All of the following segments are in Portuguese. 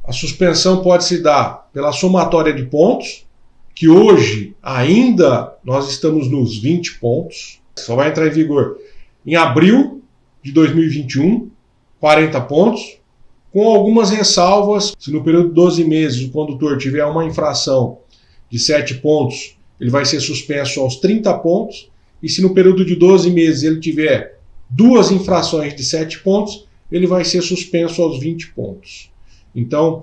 A suspensão pode se dar pela somatória de pontos, que hoje ainda nós estamos nos 20 pontos. Só vai entrar em vigor em abril de 2021, 40 pontos, com algumas ressalvas. Se no período de 12 meses o condutor tiver uma infração de 7 pontos, ele vai ser suspenso aos 30 pontos, e se no período de 12 meses ele tiver 2 infrações de 7 pontos, ele vai ser suspenso aos 20 pontos. Então,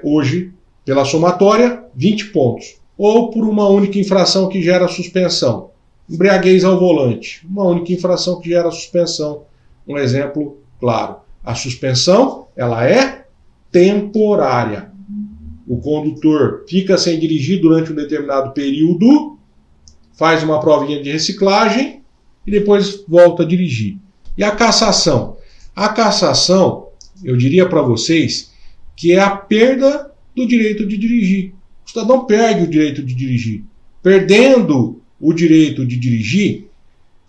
hoje, pela somatória, 20 pontos. Ou por uma única infração que gera suspensão. Embriaguez ao volante, uma única infração que gera suspensão. Um exemplo claro. A suspensão, ela é temporária. O condutor fica sem dirigir durante um determinado período, faz uma provinha de reciclagem e depois volta a dirigir. E a cassação? A cassação, eu diria para vocês, que é a perda do direito de dirigir. O cidadão perde o direito de dirigir. Perdendo o direito de dirigir,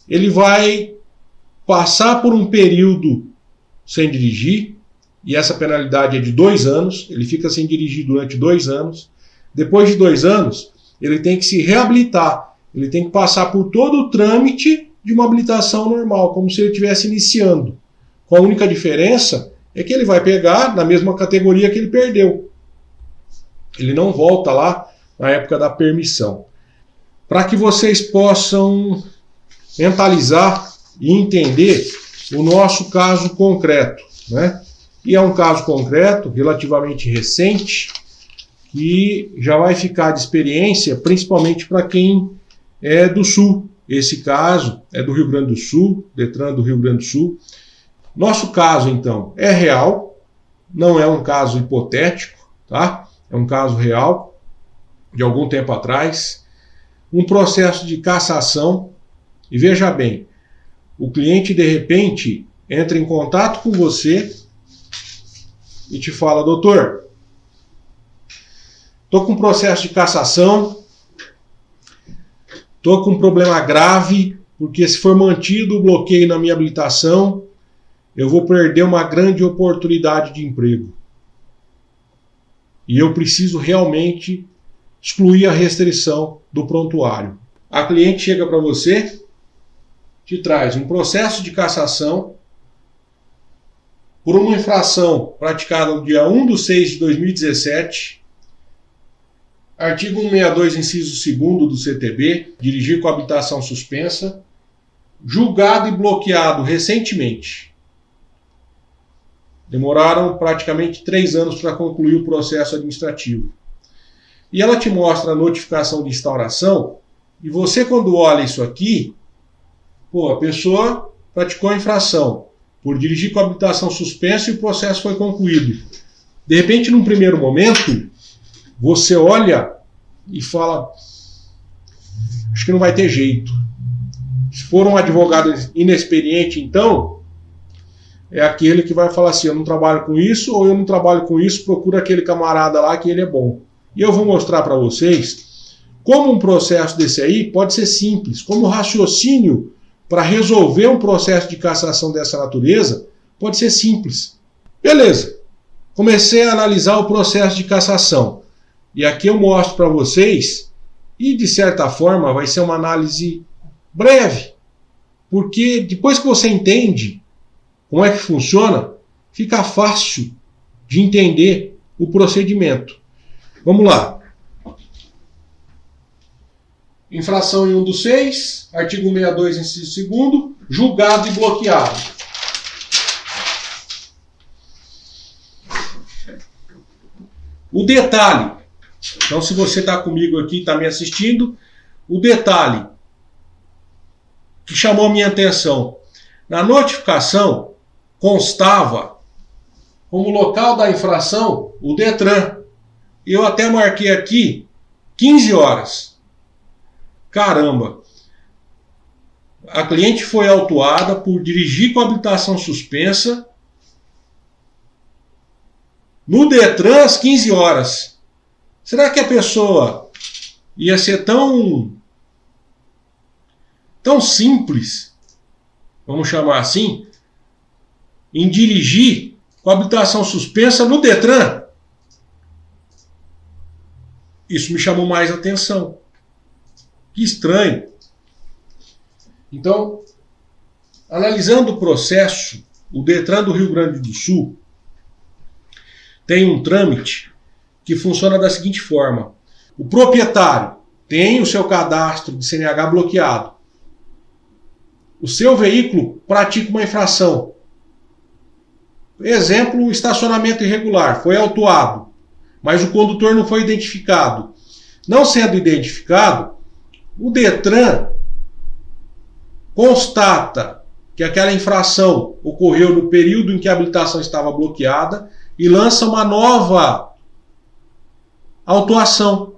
ele vai passar por um período sem dirigir, e essa penalidade é de 2 anos, ele fica sem dirigir durante 2 anos. Depois de 2 anos, ele tem que se reabilitar, ele tem que passar por todo o trâmite de uma habilitação normal, como se ele estivesse iniciando. Com a única diferença é que ele vai pegar na mesma categoria que ele perdeu. Ele não volta lá na época da permissão. Para que vocês possam mentalizar e entender o nosso caso concreto, né? E é um caso concreto, relativamente recente, que já vai ficar de experiência, principalmente para quem é do Sul. Esse caso é do Rio Grande do Sul, Detran do Rio Grande do Sul. Nosso caso, então, é real, não é um caso hipotético, tá? É um caso real, de algum tempo atrás. Um processo de cassação, e veja bem, o cliente, de repente, entra em contato com você e te fala: doutor, estou com um processo de cassação, estou com um problema grave, porque se for mantido o bloqueio na minha habilitação, eu vou perder uma grande oportunidade de emprego. E eu preciso realmente excluir a restrição do prontuário. A cliente chega para você, te traz um processo de cassação por uma infração praticada no dia 1/6 de 2017, artigo 162, inciso 2º do CTB, dirigir com habilitação suspensa, julgado e bloqueado recentemente. Demoraram praticamente 3 anos para concluir o processo administrativo. E ela te mostra a notificação de instauração, e você, quando olha isso aqui, a pessoa praticou a infração por dirigir com habilitação suspensa e o processo foi concluído. De repente, num primeiro momento, você olha e fala: acho que não vai ter jeito. Se for um advogado inexperiente, então, é aquele que vai falar assim: eu não trabalho com isso, ou eu não trabalho com isso, procura aquele camarada lá que ele é bom. E eu vou mostrar para vocês como um processo desse aí pode ser simples, como raciocínio para resolver um processo de cassação dessa natureza pode ser simples. Beleza, comecei a analisar o processo de cassação. E aqui eu mostro para vocês, e de certa forma vai ser uma análise breve, porque depois que você entende como é que funciona, fica fácil de entender o procedimento. Vamos lá. Infração em 1/6, artigo 162, inciso 2º, julgado e bloqueado. O detalhe, então se você está comigo aqui, está me assistindo, o detalhe que chamou a minha atenção, na notificação constava como local da infração o Detran. Eu até marquei aqui 15 horas. Caramba! A cliente foi autuada por dirigir com habilitação suspensa no Detran às 15 horas. Será que a pessoa ia ser tão simples, vamos chamar assim, em dirigir com habilitação suspensa no Detran. Isso me chamou mais atenção. Que estranho. Então, analisando o processo, o Detran do Rio Grande do Sul tem um trâmite que funciona da seguinte forma. O proprietário tem o seu cadastro de CNH bloqueado. O seu veículo pratica uma infração. Exemplo, estacionamento irregular, foi autuado, mas o condutor não foi identificado. Não sendo identificado, o Detran constata que aquela infração ocorreu no período em que a habilitação estava bloqueada e lança uma nova autuação.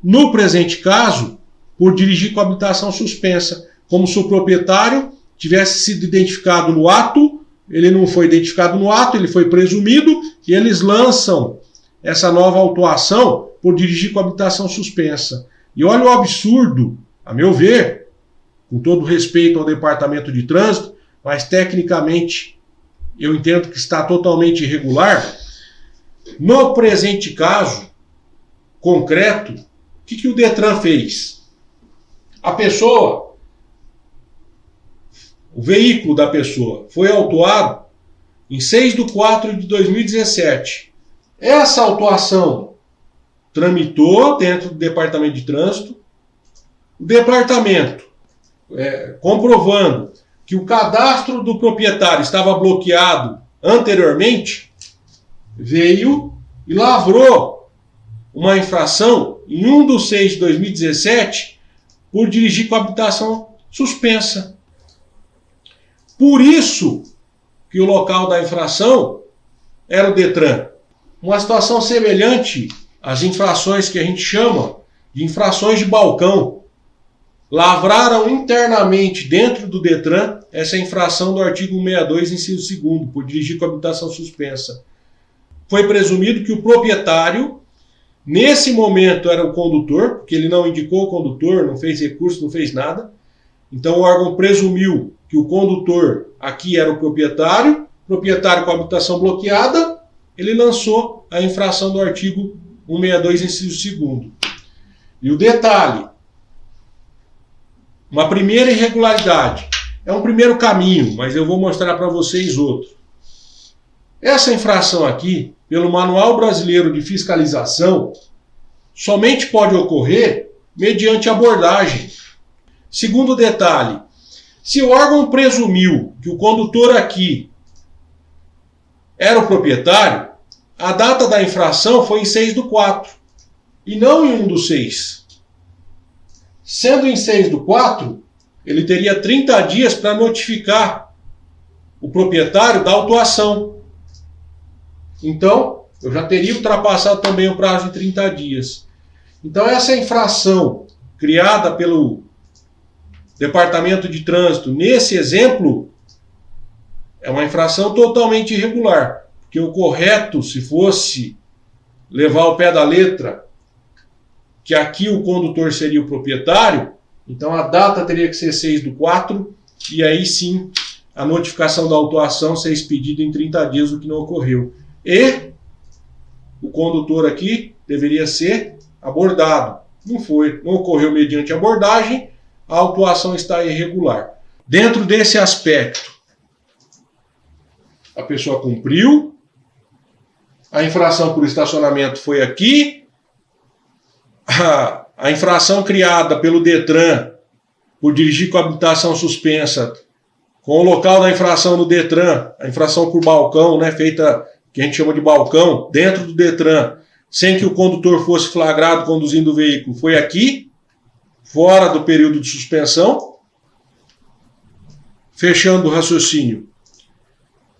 No presente caso, por dirigir com habilitação suspensa, como se o proprietário tivesse sido identificado no ato, ele não foi identificado no ato, ele foi presumido, e eles lançam essa nova autuação por dirigir com habilitação suspensa. E olha o absurdo, a meu ver, com todo respeito ao Departamento de Trânsito, mas tecnicamente eu entendo que está totalmente irregular. No presente caso concreto, o que o Detran fez? A pessoa, o veículo da pessoa, foi autuado em 6/4/2017. Essa autuação tramitou dentro do Departamento de Trânsito. O departamento, comprovando que o cadastro do proprietário estava bloqueado anteriormente, veio e lavrou uma infração em 1/6/2017 por dirigir com habilitação suspensa. Por isso que o local da infração era o Detran. Uma situação semelhante às infrações que a gente chama de infrações de balcão. Lavraram internamente dentro do Detran essa infração do artigo 162, inciso 2º, por dirigir com habilitação suspensa. Foi presumido que o proprietário, nesse momento, era o condutor, porque ele não indicou o condutor, não fez recurso, não fez nada. Então o órgão presumiu que o condutor aqui era o proprietário com a habilitação bloqueada, ele lançou a infração do artigo 162, inciso 2º. E o detalhe, uma primeira irregularidade, é um primeiro caminho, mas eu vou mostrar para vocês outro. Essa infração aqui, pelo Manual Brasileiro de Fiscalização, somente pode ocorrer mediante abordagem. Segundo detalhe, se o órgão presumiu que o condutor aqui era o proprietário, a data da infração foi em 6/4 e não em 1/6. Sendo em 6/4, ele teria 30 dias para notificar o proprietário da autuação. Então, eu já teria ultrapassado também o prazo de 30 dias. Então, essa infração criada pelo Departamento de Trânsito, nesse exemplo, é uma infração totalmente irregular. Porque o correto, se fosse levar ao pé da letra, que aqui o condutor seria o proprietário, então a data teria que ser 6/4, e aí sim a notificação da autuação ser expedida em 30 dias, o que não ocorreu. E o condutor aqui deveria ser abordado. Não foi, não ocorreu mediante abordagem, a autuação está irregular. Dentro desse aspecto, a pessoa cumpriu, a infração por estacionamento foi aqui, a infração criada pelo Detran por dirigir com habilitação suspensa, com o local da infração no Detran, a infração por balcão, né, feita, que a gente chama de balcão, dentro do Detran, sem que o condutor fosse flagrado conduzindo o veículo, foi aqui, fora do período de suspensão. Fechando o raciocínio,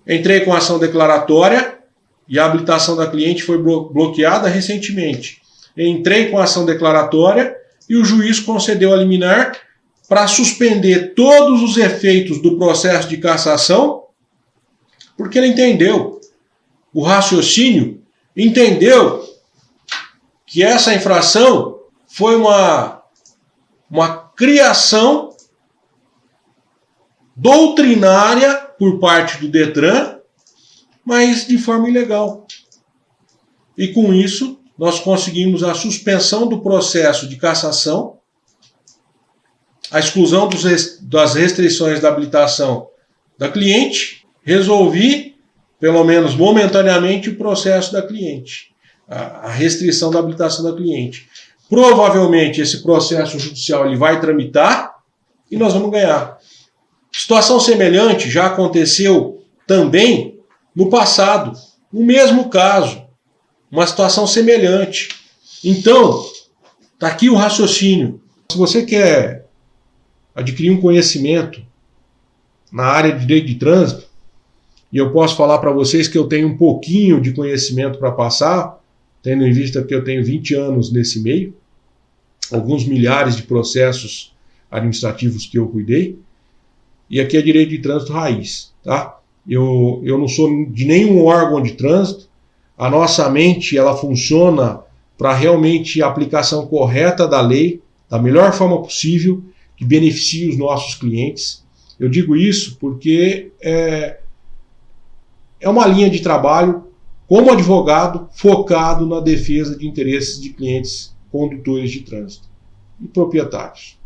entrei com ação declaratória e a habilitação da cliente foi bloqueada recentemente. Entrei com ação declaratória e o juiz concedeu a liminar para suspender todos os efeitos do processo de cassação, porque ele entendeu, o raciocínio entendeu que essa infração foi uma criação doutrinária por parte do Detran mas de forma ilegal. E com isso, nós conseguimos a suspensão do processo de cassação, a exclusão das restrições da habilitação da cliente, resolvi, pelo menos momentaneamente, o processo da cliente, a restrição da habilitação da cliente. Provavelmente esse processo judicial ele vai tramitar e nós vamos ganhar. Situação semelhante já aconteceu também no passado, no mesmo caso, uma situação semelhante. Então, está aqui o raciocínio. Se você quer adquirir um conhecimento na área de direito de trânsito, e eu posso falar para vocês que eu tenho um pouquinho de conhecimento para passar, tendo em vista que eu tenho 20 anos nesse meio, alguns milhares de processos administrativos que eu cuidei, e aqui é direito de trânsito raiz, tá? Eu não sou de nenhum órgão de trânsito, a nossa mente ela funciona para realmente a aplicação correta da lei, da melhor forma possível, que beneficie os nossos clientes. Eu digo isso porque é uma linha de trabalho como advogado focado na defesa de interesses de clientes condutores de trânsito e proprietários.